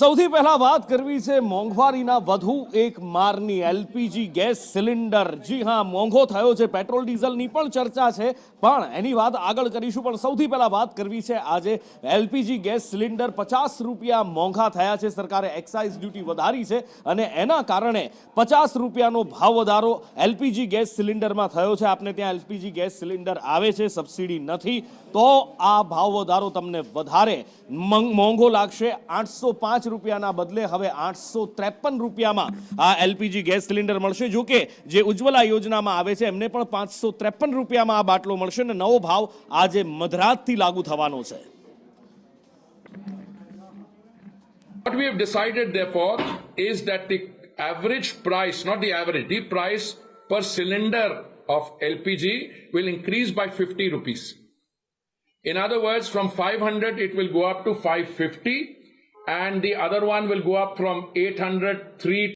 સૌથી પહેલા વાત કરવી છે મોંઘવારીના વધુ એક મારની એલપીજી ગેસ સિલિન્ડર। જી હા, મોંઘો થયો છે। પેટ્રોલ ડીઝલની પણ ચર્ચા છે, પણ એની વાત આગળ કરીશું। પણ સૌથી પહેલા વાત કરવી છે આજે એલપીજી ગેસ સિલિન્ડર 50 રૂપિયા મોંઘા થયા છે। સરકારે એક્સાઇઝ ડ્યુટી વધારી છે અને એના કારણે 50 રૂપિયાનો ભાવ વધારો એલપીજી ગેસ સિલિન્ડરમાં થયો છે। આપને ત્યાં એલપીજી ગેસ સિલિન્ડર આવે છે, સબસિડી નથી, તો આ ભાવ વધારો તમને વધારે મોંઘો લાગશે। 805 રૂપિયાના બદલે હવે 853 રૂપિયામાં આ એલપીજી ગેસ સિલિન્ડર મળશે। જો કે જે ઉજ્જવલા યોજનામાં આવે છે એમને પણ 553 રૂપિયામાં આ બાટલો મળશે અને નવો ભાવ આજે મધરાતથી લાગુ થવાનો છે। What we have decided, therefore, is that the average price, not the average, the price per cylinder of LPG will increase by 50 rupees. In other words, from 500 it will go up to 550, and the other one will go up from 803